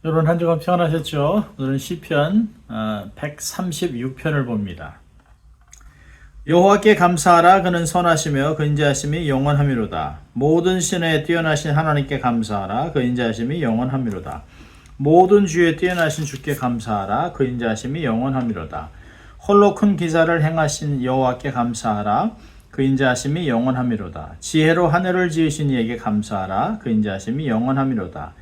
여러분 한 주간 평안하셨죠? 오늘은 시편 136편을 봅니다. 여호와께 감사하라. 그는 선하시며 그 인자하심이 영원하미로다. 모든 신에 뛰어나신 하나님께 감사하라. 그 인자하심이 영원하미로다. 모든 주에 뛰어나신 주께 감사하라. 그 인자하심이 영원하미로다. 홀로 큰 기사를 행하신 여호와께 감사하라. 그 인자하심이 영원하미로다. 지혜로 하늘을 지으신 이에게 감사하라. 그 인자하심이 영원하미로다.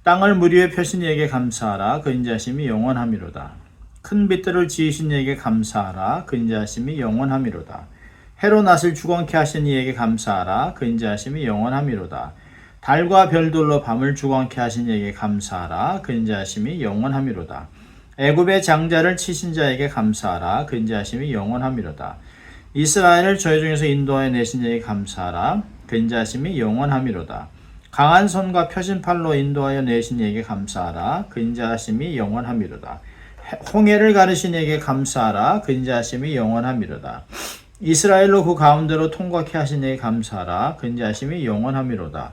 땅을 물 위에 펴신 이에게 감사하라. 그 인자하심이 영원하미로다. 큰 빛들을 지으신 이에게 감사하라. 그 인자하심이 영원하미로다. 해로 낯을 주광케 하신 이에게 감사하라. 그 인자하심이 영원하미로다. 달과 별들로 밤을 주광케 하신 이에게 감사하라. 그 인자하심이 영원하미로다. 애굽의 장자를 치신 자에게 감사하라. 그 인자하심이 영원하미로다. 이스라엘을 저희 중에서 인도하여 내신 이에게 감사하라. 그 인자하심이 영원하미로다. 강한 손과 펴진 팔로 인도하여 내신 이에게 감사하라. 그 인자하심이 영원하미로다. 홍해를 가르신 이에게 감사하라. 그 인자하심이 영원하미로다. 이스라엘로 그 가운데로 통과케 하신 이에게 감사하라. 그 인자하심이 영원하미로다.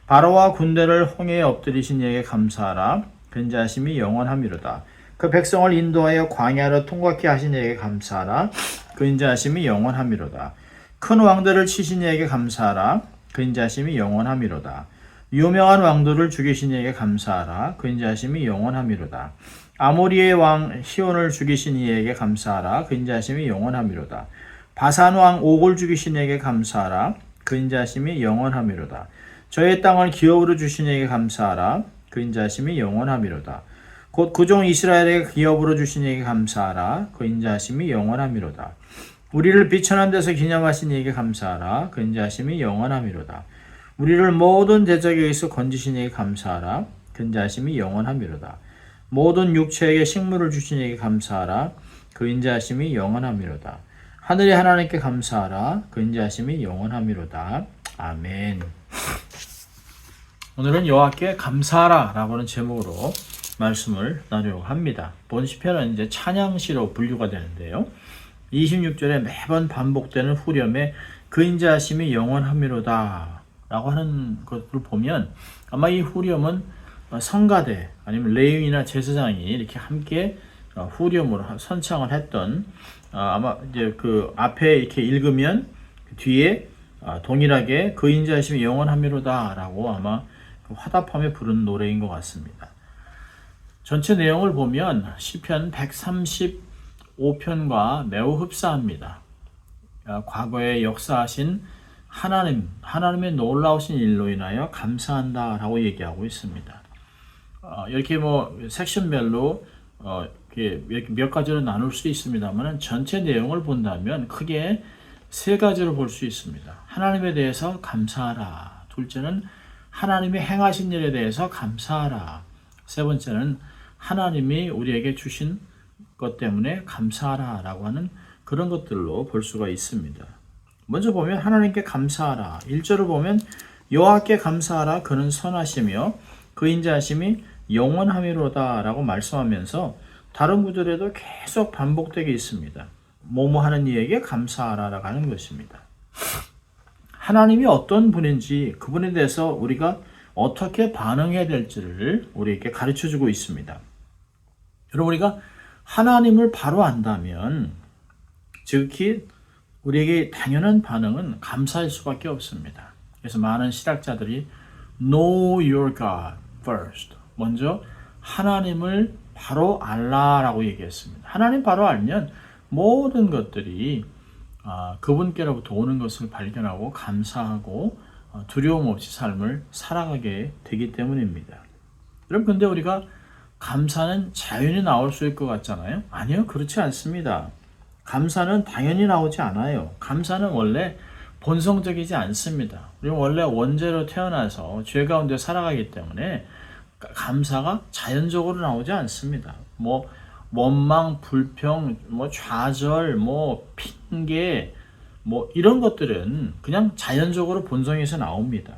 바로와 군대를 홍해에 엎드리신 이에게 감사하라. 그 인자하심이 영원하미로다. 그 백성을 인도하여 광야로 통과케 하신 이에게 감사하라. 그 인자하심이 영원하미로다. 큰 왕들을 치신 이에게 감사하라. 그 인자하심이 영원하미로다. 유명한 왕들을 죽이신 이에게 감사하라. 그 인자하심이 영원하미로다. 아모리의 왕 시온을 죽이신 이에게 감사하라. 그 인자하심이 영원하미로다. 바산 왕 옥을 죽이신 이에게 감사하라. 그 인자하심이 영원하미로다. 저의 땅을 기업으로 주신 이에게 감사하라. 그 인자하심이 영원하미로다. 곧 그종 이스라엘에게 기업으로 주신 이에게 감사하라. 그 인자하심이 영원하미로다. 우리를 비천한 데서 기념하신 이에게 감사하라. 그 인자하심이 영원하미로다. 우리를 모든 대적에게서 건지신 이에게 감사하라. 그 인자하심이 영원하미로다. 모든 육체에게 식물을 주신 이에게 감사하라. 그 인자하심이 영원하미로다. 하늘의 하나님께 감사하라. 그 인자하심이 영원하미로다. 아멘. 오늘은 여호와께 감사하라 라는 제목으로 말씀을 나누려고 합니다. 본 시편은 이제 찬양시로 분류가 되는데요. 26절에 매번 반복되는 후렴에 그 인자하심이 영원하미로다 라고 하는 것을 보면 아마 이 후렴은 성가대 아니면 레위인이나 제사장이 이렇게 함께 후렴으로 선창을 했던 아마 이제 그 앞에 이렇게 읽으면 뒤에 동일하게 그 인자하심이 영원하미로다 라고 아마 화답하며 부른 노래인 것 같습니다. 전체 내용을 보면 시편 135편과 매우 흡사합니다. 과거에 역사하신 하나님의 놀라우신 일로 인하여 감사한다 라고 얘기하고 있습니다. 이렇게 섹션별로 이렇게 몇 가지로 나눌 수 있습니다만 전체 내용을 본다면 크게 세 가지로 볼 수 있습니다. 하나님에 대해서 감사하라. 둘째는 하나님이 행하신 일에 대해서 감사하라. 세 번째는 하나님이 우리에게 주신 것 때문에 감사하라 라고 하는 그런 것들로 볼 수가 있습니다. 먼저 보면 하나님께 감사하라. 1절을 보면 여호와께 감사하라. 그는 선하시며 그 인자하심이 영원하미로다 라고 말씀하면서 다른 구절에도 계속 반복되게 있습니다. 뭐뭐 하는 이에게 감사하라 라고 하는 것입니다. 하나님이 어떤 분인지 그분에 대해서 우리가 어떻게 반응해야 될지를 우리에게 가르쳐주고 있습니다. 여러분 우리가 하나님을 바로 안다면 즉히 우리에게 당연한 반응은 감사할 수밖에 없습니다. 그래서 많은 신학자들이 Know your God first. 먼저 하나님을 바로 알라라고 얘기했습니다. 하나님 바로 알면 모든 것들이 그분께로부터 오는 것을 발견하고 감사하고 두려움 없이 삶을 살아가게 되기 때문입니다. 여러분 근데 우리가 감사는 자연히 나올 수 있을 것 같잖아요. 아니요, 그렇지 않습니다. 감사는 당연히 나오지 않아요. 감사는 원래 본성적이지 않습니다. 우리는 원래 원죄로 태어나서 죄 가운데 살아가기 때문에 감사가 자연적으로 나오지 않습니다. 원망, 불평, 좌절, 핑계, 이런 것들은 그냥 자연적으로 본성에서 나옵니다.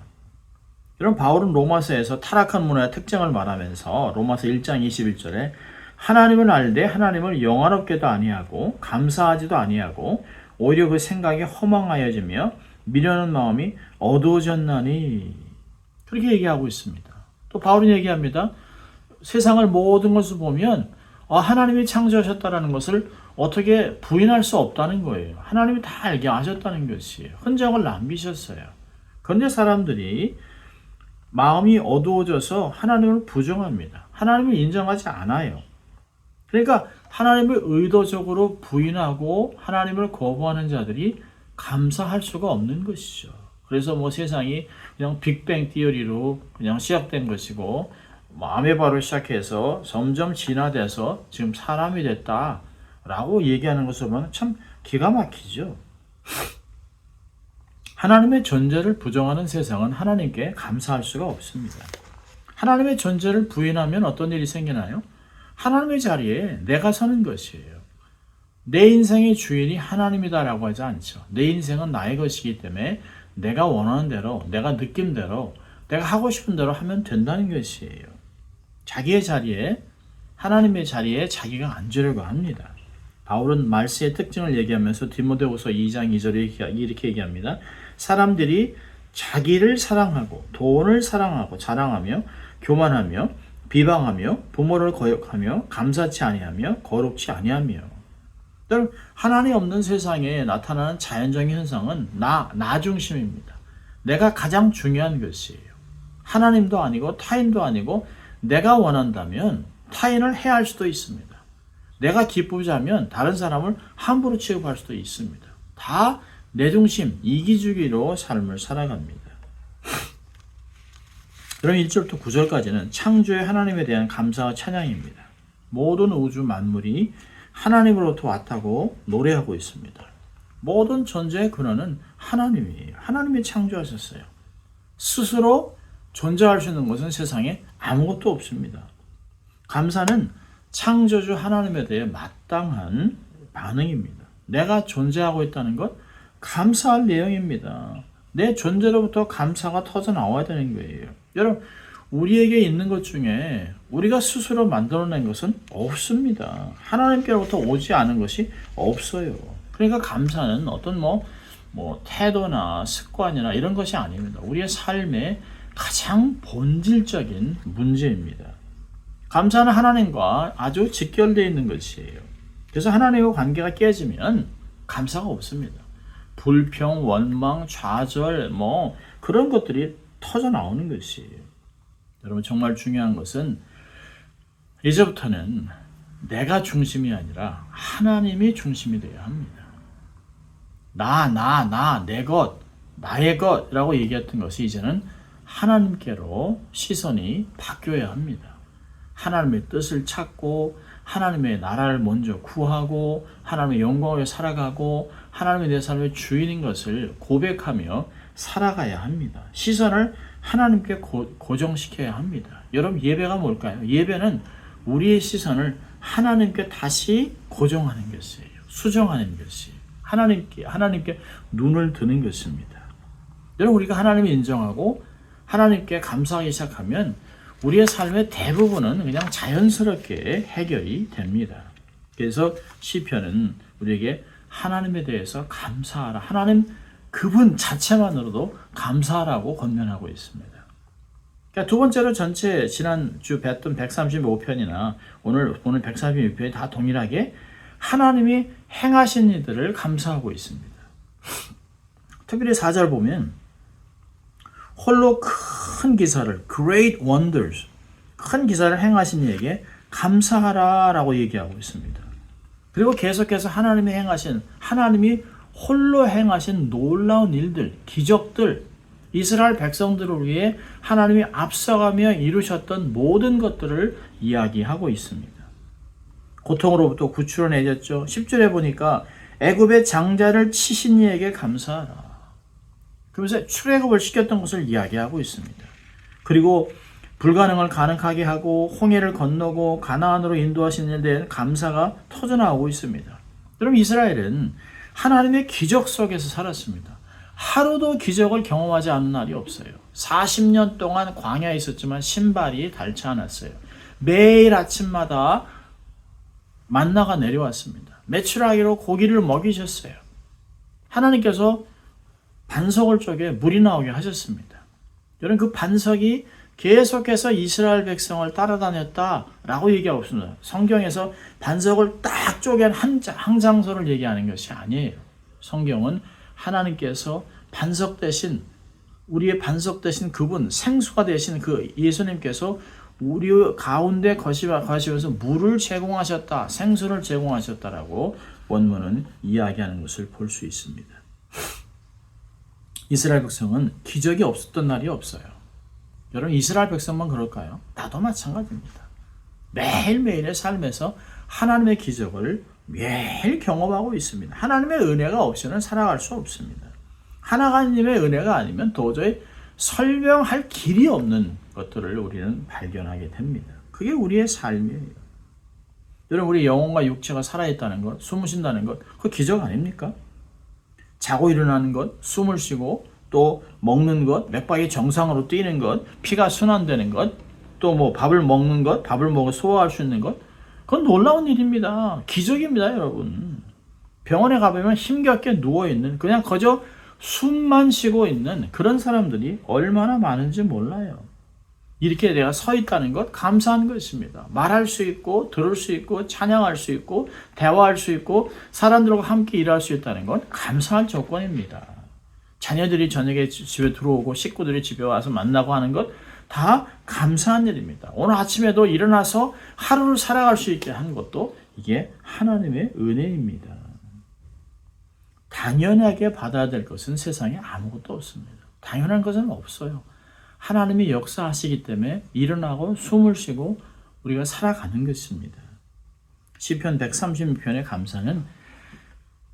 여러분 바울은 로마서에서 타락한 문화의 특징을 말하면서 로마서 1장 21절에 하나님을 알되 하나님을 영화롭게도 아니하고 감사하지도 아니하고 오히려 그 생각이 허망하여지며 미련한 마음이 어두워졌나니 그렇게 얘기하고 있습니다. 또 바울은 얘기합니다. 세상을 모든 것을 보면 하나님이 창조하셨다는 것을 어떻게 부인할 수 없다는 거예요. 하나님이 다 알게 하셨다는 것이에요. 흔적을 남기셨어요. 그런데 사람들이 마음이 어두워져서 하나님을 부정합니다. 하나님을 인정하지 않아요. 그러니까 하나님을 의도적으로 부인하고 하나님을 거부하는 자들이 감사할 수가 없는 것이죠. 그래서 뭐 세상이 그냥 빅뱅 티어리로 그냥 시작된 것이고 아메바로 시작해서 점점 진화돼서 지금 사람이 됐다라고 얘기하는 것을 보면 참 기가 막히죠. 하나님의 존재를 부정하는 세상은 하나님께 감사할 수가 없습니다. 하나님의 존재를 부인하면 어떤 일이 생기나요? 하나님의 자리에 내가 서는 것이에요. 내 인생의 주인이 하나님이다라고 하지 않죠. 내 인생은 나의 것이기 때문에 내가 원하는 대로, 내가 느낌대로, 내가 하고 싶은 대로 하면 된다는 것이에요. 자기의 자리에, 하나님의 자리에 자기가 앉으려고 합니다. 바울은 말세의 특징을 얘기하면서 디모데후서 2장 2절에 이렇게 얘기합니다. 사람들이 자기를 사랑하고 돈을 사랑하고 자랑하며 교만하며 비방하며 부모를 거역하며 감사치 아니하며 거룩치 아니하며. 하나님 없는 세상에 나타나는 자연적인 현상은 나 중심입니다. 내가 가장 중요한 것이에요. 하나님도 아니고 타인도 아니고 내가 원한다면 타인을 해할 수도 있습니다. 내가 기쁘자면 다른 사람을 함부로 취급할 수도 있습니다. 다 내 중심, 이기주기로 삶을 살아갑니다. 그럼 1절부터 9절까지는 창조의 하나님에 대한 감사와 찬양입니다. 모든 우주 만물이 하나님으로부터 왔다고 노래하고 있습니다. 모든 존재의 근원은 하나님이에요. 하나님이 창조하셨어요. 스스로 존재할 수 있는 것은 세상에 아무것도 없습니다. 감사는 창조주 하나님에 대해 마땅한 반응입니다. 내가 존재하고 있다는 것 감사할 내용입니다. 내 존재로부터 감사가 터져 나와야 되는 거예요. 여러분, 우리에게 있는 것 중에 우리가 스스로 만들어낸 것은 없습니다. 하나님께로부터 오지 않은 것이 없어요. 그러니까 감사는 어떤 태도나 습관이나 이런 것이 아닙니다. 우리의 삶의 가장 본질적인 문제입니다. 감사는 하나님과 아주 직결되어 있는 것이에요. 그래서 하나님과 관계가 깨지면 감사가 없습니다. 불평, 원망, 좌절, 그런 것들이 터져 나오는 것이에요. 여러분, 정말 중요한 것은 이제부터는 내가 중심이 아니라 하나님이 중심이 되어야 합니다. 내 것, 나의 것이라고 얘기했던 것이 이제는 하나님께로 시선이 바뀌어야 합니다. 하나님의 뜻을 찾고 하나님의 나라를 먼저 구하고 하나님의 영광을 살아가고 하나님의 내 삶의 주인인 것을 고백하며 살아가야 합니다. 시선을 하나님께 고정시켜야 합니다. 여러분, 예배가 뭘까요? 예배는 우리의 시선을 하나님께 다시 고정하는 것이에요. 수정하는 것이에요. 하나님께 눈을 드는 것입니다. 여러분, 우리가 하나님을 인정하고 하나님께 감사하기 시작하면 우리의 삶의 대부분은 그냥 자연스럽게 해결이 됩니다. 그래서 시편은 우리에게 하나님에 대해서 감사하라. 하나님 그분 자체만으로도 감사하라고 권면하고 있습니다. 그러니까 두 번째로 전체 지난주 뵀던 135편이나 오늘 보는 136편이 다 동일하게 하나님이 행하신 일들을 감사하고 있습니다. 특별히 4절 보면 홀로 큰 기사를 Great Wonders, 큰 기사를 행하신 이에게 감사하라 라고 얘기하고 있습니다. 그리고 계속해서 하나님이 홀로 행하신 놀라운 일들, 기적들, 이스라엘 백성들을 위해 하나님이 앞서가며 이루셨던 모든 것들을 이야기하고 있습니다. 고통으로부터 구출을 내셨죠. 10절에 보니까 애굽의 장자를 치신 이에게 감사하라. 그러면서 출애굽을 시켰던 것을 이야기하고 있습니다. 그리고 불가능을 가능하게 하고 홍해를 건너고 가나안으로 인도하신 일에 대한 감사가 터져나오고 있습니다. 여러분, 이스라엘은 하나님의 기적 속에서 살았습니다. 하루도 기적을 경험하지 않은 날이 없어요. 40년 동안 광야에 있었지만 신발이 닳지 않았어요. 매일 아침마다 만나가 내려왔습니다. 메추라기로 고기를 먹이셨어요. 하나님께서 반석을 쪼개 물이 나오게 하셨습니다. 여러분, 그 반석이 계속해서 이스라엘 백성을 따라다녔다라고 얘기하고 있습니다. 성경에서 반석을 딱 쪼갠 한 장소를 얘기하는 것이 아니에요. 성경은 하나님께서 반석 대신, 우리의 반석 대신 그분, 생수가 되신 그 예수님께서 우리 가운데 거시면서 물을 제공하셨다, 생수를 제공하셨다라고 원문은 이야기하는 것을 볼 수 있습니다. 이스라엘 백성은 기적이 없었던 날이 없어요. 여러분, 이스라엘 백성만 그럴까요? 나도 마찬가지입니다. 매일매일의 삶에서 하나님의 기적을 매일 경험하고 있습니다. 하나님의 은혜가 없이는 살아갈 수 없습니다. 하나님의 은혜가 아니면 도저히 설명할 길이 없는 것들을 우리는 발견하게 됩니다. 그게 우리의 삶이에요. 여러분, 우리 영혼과 육체가 살아있다는 것, 숨을 쉰다는 것, 그 기적 아닙니까? 자고 일어나는 것, 숨을 쉬고 또 먹는 것, 맥박이 정상으로 뛰는 것, 피가 순환되는 것, 또 뭐 밥을 먹는 것, 밥을 먹어 소화할 수 있는 것, 그건 놀라운 일입니다. 기적입니다, 여러분. 병원에 가보면 힘겹게 누워있는, 그냥 그저 숨만 쉬고 있는 그런 사람들이 얼마나 많은지 몰라요. 이렇게 내가 서 있다는 것 감사한 것입니다. 말할 수 있고 들을 수 있고 찬양할 수 있고 대화할 수 있고 사람들과 함께 일할 수 있다는 건 감사할 조건입니다. 자녀들이 저녁에 집에 들어오고 식구들이 집에 와서 만나고 하는 것 다 감사한 일입니다. 오늘 아침에도 일어나서 하루를 살아갈 수 있게 하는 것도 이게 하나님의 은혜입니다. 당연하게 받아야 될 것은 세상에 아무것도 없습니다. 당연한 것은 없어요. 하나님이 역사하시기 때문에 일어나고 숨을 쉬고 우리가 살아가는 것입니다. 시편 136편의 감사는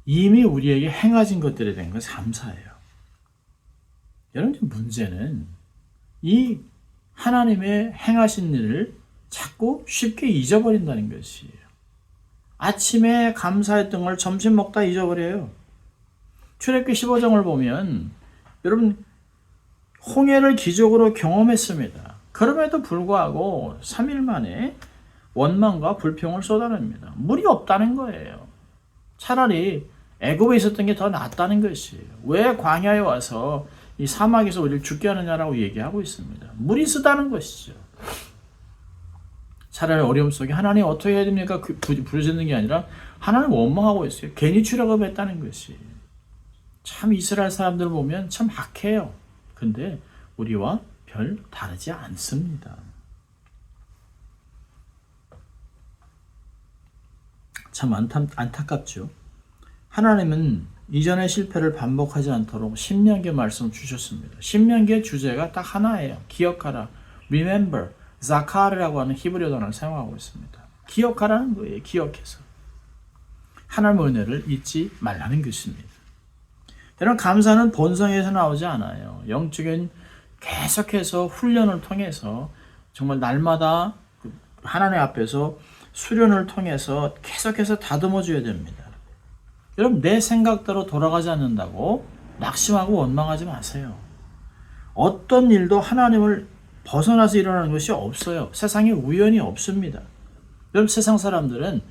이미 우리에게 행하신 것들에 대한 것을 감사해요. 여러분, 문제는 이 하나님의 행하신 일을 자꾸 쉽게 잊어버린다는 것이에요. 아침에 감사했던 걸 점심 먹다 잊어버려요. 출애굽기 15장을 보면 여러분, 홍해를 기적으로 경험했습니다. 그럼에도 불구하고 3일 만에 원망과 불평을 쏟아냅니다. 물이 없다는 거예요. 차라리 애굽에 있었던 게 더 낫다는 것이에요. 왜 광야에 와서 이 사막에서 우리를 죽게 하느냐라고 얘기하고 있습니다. 물이 쓰다는 것이죠. 차라리 어려움 속에 하나님 어떻게 해야 됩니까? 부르짖는 게 아니라 하나님 원망하고 있어요. 괜히 출애굽했다는 것이. 참 이스라엘 사람들 보면 참 악해요. 근데 우리와 별 다르지 않습니다. 참 안타깝죠. 하나님은 이전의 실패를 반복하지 않도록 신명기의 말씀을 주셨습니다. 신명기의 주제가 딱 하나예요. 기억하라, remember, 자카르라고 하는 히브리어 단어를 사용하고 있습니다. 기억하라는 거예요. 기억해서. 하나님의 은혜를 잊지 말라는 것입니다. 여러분, 감사는 본성에서 나오지 않아요. 영적인 계속해서 훈련을 통해서 정말 날마다 하나님 앞에서 수련을 통해서 계속해서 다듬어줘야 됩니다. 여러분, 내 생각대로 돌아가지 않는다고 낙심하고 원망하지 마세요. 어떤 일도 하나님을 벗어나서 일어나는 것이 없어요. 세상에 우연이 없습니다. 여러분, 세상 사람들은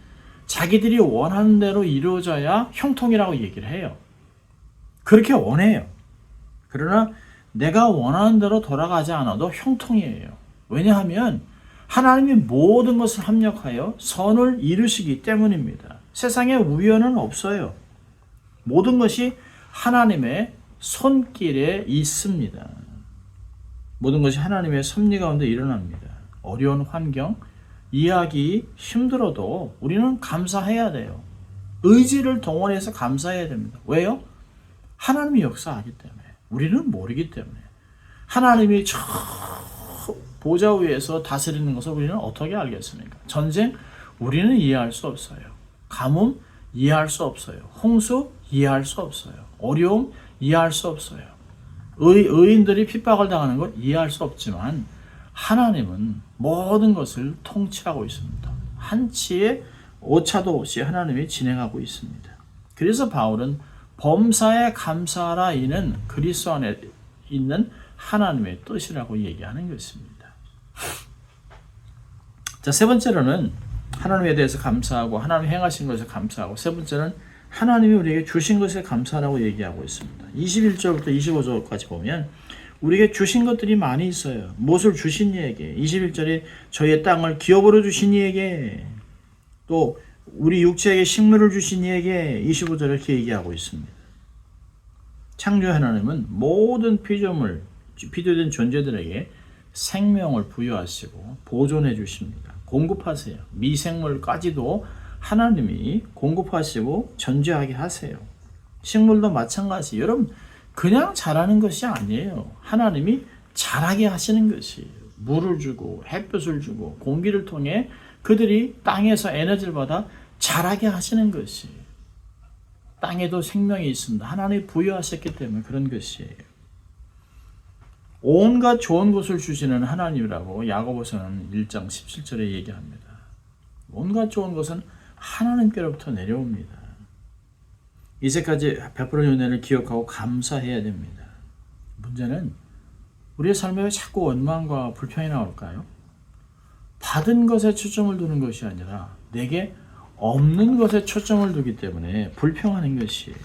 자기들이 원하는 대로 이루어져야 형통이라고 얘기를 해요. 그렇게 원해요. 그러나 내가 원하는 대로 돌아가지 않아도 형통이에요. 왜냐하면 하나님이 모든 것을 합력하여 선을 이루시기 때문입니다. 세상에 우연은 없어요. 모든 것이 하나님의 손길에 있습니다. 모든 것이 하나님의 섭리 가운데 일어납니다. 어려운 환경, 이해하기 힘들어도 우리는 감사해야 돼요. 의지를 동원해서 감사해야 됩니다. 왜요? 하나님이 역사하기 때문에. 우리는 모르기 때문에. 하나님이 저 보좌 위에서 다스리는 것을 우리는 어떻게 알겠습니까? 전쟁, 우리는 이해할 수 없어요. 가뭄, 이해할 수 없어요. 홍수, 이해할 수 없어요. 어려움, 이해할 수 없어요. 의인들이 핍박을 당하는 걸 이해할 수 없지만 하나님은 모든 것을 통치하고 있습니다. 한치의 오차도 없이 하나님이 진행하고 있습니다. 그래서 바울은 범사에 감사하라, 이는 그리스도 안에 있는 하나님의 뜻이라고 얘기하는 것입니다. 자, 세 번째로는 하나님에 대해서 감사하고 하나님 행하신 것에 감사하고, 세 번째는 하나님이 우리에게 주신 것에 감사하라고 얘기하고 있습니다. 21절부터 25절까지 보면 우리에게 주신 것들이 많이 있어요. 무엇을 주신 이에게, 21절에 저희의 땅을 기업으로 주신 이에게, 또 우리 육체에게 식물을 주신 이에게 25절에 이렇게 얘기하고 있습니다. 창조 하나님은 모든 피조된 존재들에게 생명을 부여하시고 보존해 주십니다. 공급하세요. 미생물까지도 하나님이 공급하시고 전제하게 하세요. 식물도 마찬가지. 여러분, 그냥 자라는 것이 아니에요. 하나님이 자라게 하시는 것이에요. 물을 주고 햇볕을 주고 공기를 통해 그들이 땅에서 에너지를 받아 자라게 하시는 것이에요. 땅에도 생명이 있습니다. 하나님이 부여하셨기 때문에 그런 것이에요. 온갖 좋은 것을 주시는 하나님이라고 야고보서는 1장 17절에 얘기합니다. 온갖 좋은 것은 하나님께로부터 내려옵니다. 이제까지 베풀은 은혜를 기억하고 감사해야 됩니다. 문제는 우리의 삶에 왜 자꾸 원망과 불평이 나올까요? 받은 것에 초점을 두는 것이 아니라 내게 없는 것에 초점을 두기 때문에 불평하는 것이에요.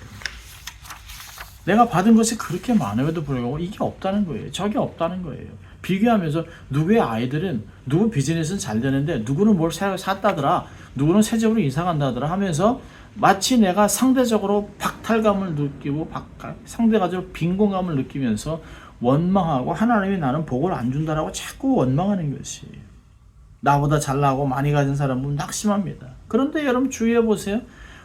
내가 받은 것이 그렇게 많음에도 불구하고 이게 없다는 거예요. 저게 없다는 거예요. 비교하면서 누구의 아이들은 누구 비즈니스는 잘 되는데 누구는 뭘 샀다더라, 누구는 새 집으로 이사 간다더라 하면서 마치 내가 상대적으로 박탈감을 느끼고 상대적으로 빈곤감을 느끼면서 원망하고 하나님이 나는 복을 안 준다라고 자꾸 원망하는 것이에요. 나보다 잘나고 많이 가진 사람은 낙심합니다. 그런데 여러분 주의해 보세요.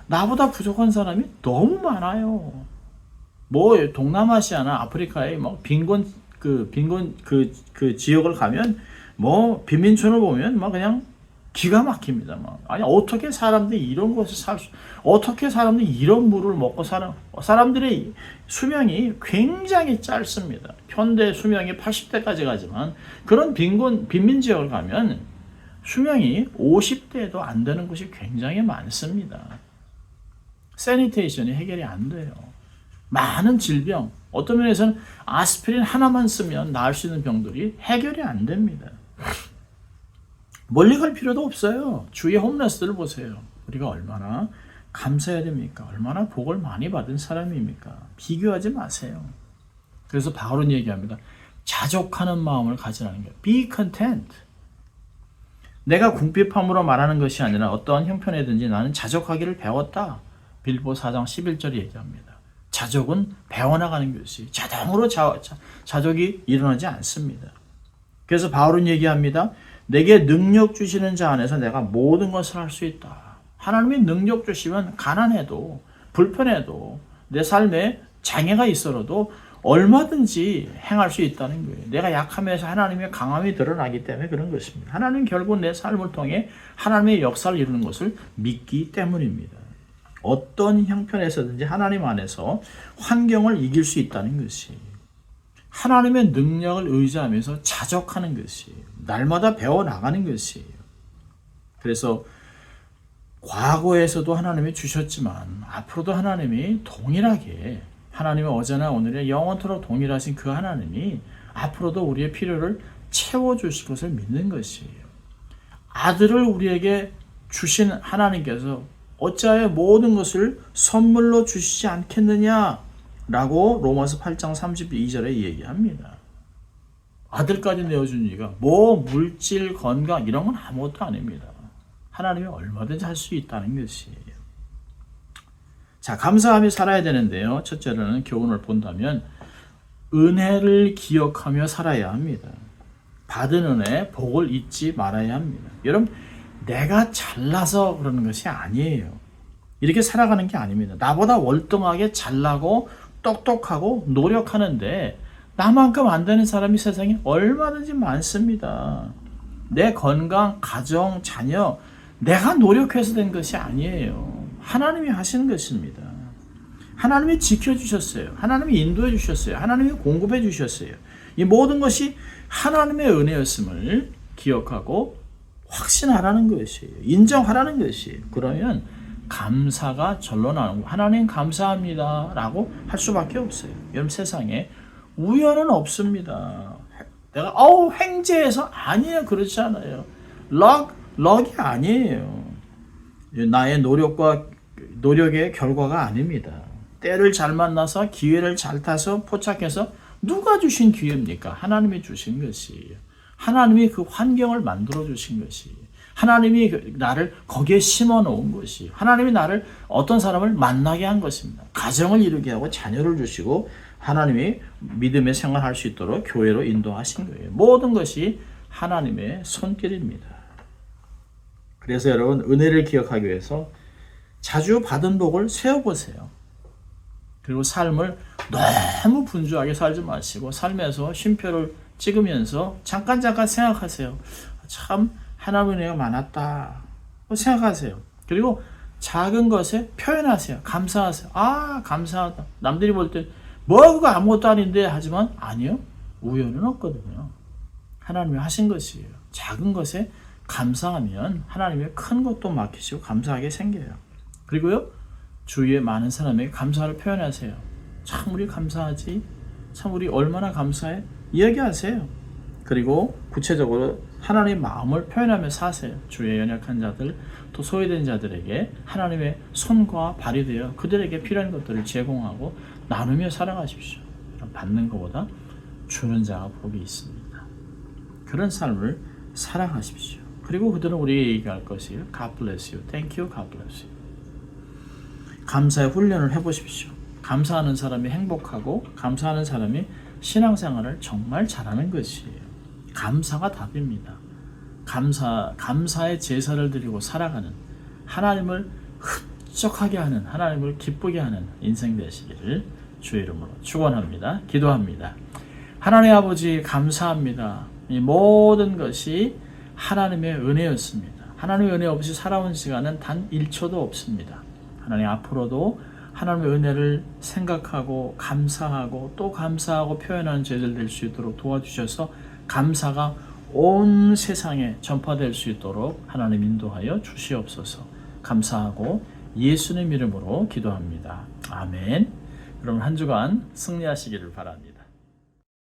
나보다 부족한 사람이 너무 많아요. 뭐 동남아시아나 아프리카의 뭐 빈곤 지역을 가면 뭐 빈민촌을 보면 막 그냥 기가 막힙니다. 막 아니 어떻게 사람들이 이런 것을 어떻게 사람들이 이런 물을 먹고 사람들의 수명이 굉장히 짧습니다. 현대 수명이 80대까지 가지만 그런 빈민 지역을 가면 수명이 50대도 안 되는 곳이 굉장히 많습니다. 세니테이션이 해결이 안 돼요. 많은 질병, 어떤 면에서는 아스피린 하나만 쓰면 나을 수 있는 병들이 해결이 안 됩니다. 멀리 갈 필요도 없어요. 주위의 홈레스들을 보세요. 우리가 얼마나 감사해야 됩니까? 얼마나 복을 많이 받은 사람입니까? 비교하지 마세요. 그래서 바울은 얘기합니다. 자족하는 마음을 가지라는 거예요. Be content. 내가 궁핍함으로 말하는 것이 아니라 어떠한 형편이든지 나는 자족하기를 배웠다. 빌보 4장 11절에 얘기합니다. 자족은 배워나가는 것이 자동으로 자족이 일어나지 않습니다. 그래서 바울은 얘기합니다. 내게 능력 주시는 자 안에서 내가 모든 것을 할 수 있다. 하나님이 능력 주시면 가난해도 불편해도 내 삶에 장애가 있어도 얼마든지 행할 수 있다는 거예요. 내가 약함에서 하나님의 강함이 드러나기 때문에 그런 것입니다. 하나님 결국 내 삶을 통해 하나님의 역사를 이루는 것을 믿기 때문입니다. 어떤 형편에서든지 하나님 안에서 환경을 이길 수 있다는 것이 하나님의 능력을 의지하면서 자족하는 것이 날마다 배워나가는 것이에요. 그래서 과거에서도 하나님이 주셨지만 앞으로도 하나님이 동일하게 하나님의 어제나 오늘의 영원토록 동일하신 그 하나님이 앞으로도 우리의 필요를 채워주실 것을 믿는 것이에요. 아들을 우리에게 주신 하나님께서 어찌하여 모든 것을 선물로 주시지 않겠느냐 라고 로마서 8장 32절에 얘기합니다. 아들까지 내어준 이가 뭐 물질, 건강 이런 건 아무것도 아닙니다. 하나님이 얼마든지 할 수 있다는 것이에요. 자, 감사하며 살아야 되는데요. 첫째로는 교훈을 본다면 은혜를 기억하며 살아야 합니다. 받은 은혜, 복을 잊지 말아야 합니다. 여러분, 내가 잘나서 그러는 것이 아니에요. 이렇게 살아가는 게 아닙니다. 나보다 월등하게 잘나고 똑똑하고 노력하는데 나만큼 안 되는 사람이 세상에 얼마든지 많습니다. 내 건강, 가정, 자녀, 내가 노력해서 된 것이 아니에요. 하나님이 하시는 것입니다. 하나님이 지켜주셨어요. 하나님이 인도해 주셨어요. 하나님이 공급해 주셨어요. 이 모든 것이 하나님의 은혜였음을 기억하고 확신하라는 것이에요. 인정하라는 것이에요. 그러면 감사가 절로 나오는 거예요. 하나님 감사합니다 라고 할 수밖에 없어요. 여러분 세상에 우연은 없습니다. 내가 횡재해서 아니에요. 그렇지 않아요. 럭이 아니에요. 나의 노력의 결과가 아닙니다. 때를 잘 만나서 기회를 잘 타서 포착해서 누가 주신 기회입니까? 하나님이 주신 것이에요. 하나님이 그 환경을 만들어 주신 것이에요. 하나님이 나를 거기에 심어 놓은 것이, 하나님이 나를 어떤 사람을 만나게 한 것입니다. 가정을 이루게 하고 자녀를 주시고 하나님이 믿음의 생활할 수 있도록 교회로 인도하신 거예요. 모든 것이 하나님의 손길입니다. 그래서 여러분, 은혜를 기억하기 위해서 자주 받은 복을 세어보세요. 그리고 삶을 너무 분주하게 살지 마시고 삶에서 쉼표를 찍으면서 잠깐 생각하세요. 참 하나님의 은혜가 많았다 생각하세요. 그리고 작은 것에 표현하세요. 감사하세요. 아, 감사하다. 남들이 볼 때 뭐 그거 아무것도 아닌데 하지만 아니요. 우연은 없거든요. 하나님이 하신 것이에요. 작은 것에 감사하면 하나님의 큰 것도 맡기시고 감사하게 생겨요. 그리고요, 주위에 많은 사람에게 감사를 표현하세요. 참 우리 감사하지? 참 우리 얼마나 감사해? 이야기하세요. 그리고 구체적으로 하나님의 마음을 표현하며 사세요. 주위에 연약한 자들, 또 소외된 자들에게 하나님의 손과 발이 되어 그들에게 필요한 것들을 제공하고 나누며 살아가십시오. 받는 것보다 주는 자가 복이 있습니다. 그런 삶을 살아가십시오. 그리고 그들은 우리에게 얘기할 것이에요. God bless you. Thank you. God bless you. 감사의 훈련을 해보십시오. 감사하는 사람이 행복하고 감사하는 사람이 신앙생활을 정말 잘하는 것이에요. 감사가 답입니다. 감사의 제사를 드리고 살아가는, 하나님을 흡족하게 하는, 하나님을 기쁘게 하는 인생 되시기를 주의 이름으로 축원합니다. 기도합니다. 하나님 아버지, 감사합니다. 이 모든 것이 하나님의 은혜였습니다. 하나님의 은혜 없이 살아온 시간은 단 1초도 없습니다. 하나님, 앞으로도 하나님의 은혜를 생각하고 감사하고 또 감사하고 표현하는 저희들 될 수 있도록 도와주셔서 감사가 온 세상에 전파될 수 있도록 하나님 인도하여 주시옵소서. 감사하고 예수님 이름으로 기도합니다. 아멘. 여러분, 한 주간 승리하시기를 바랍니다.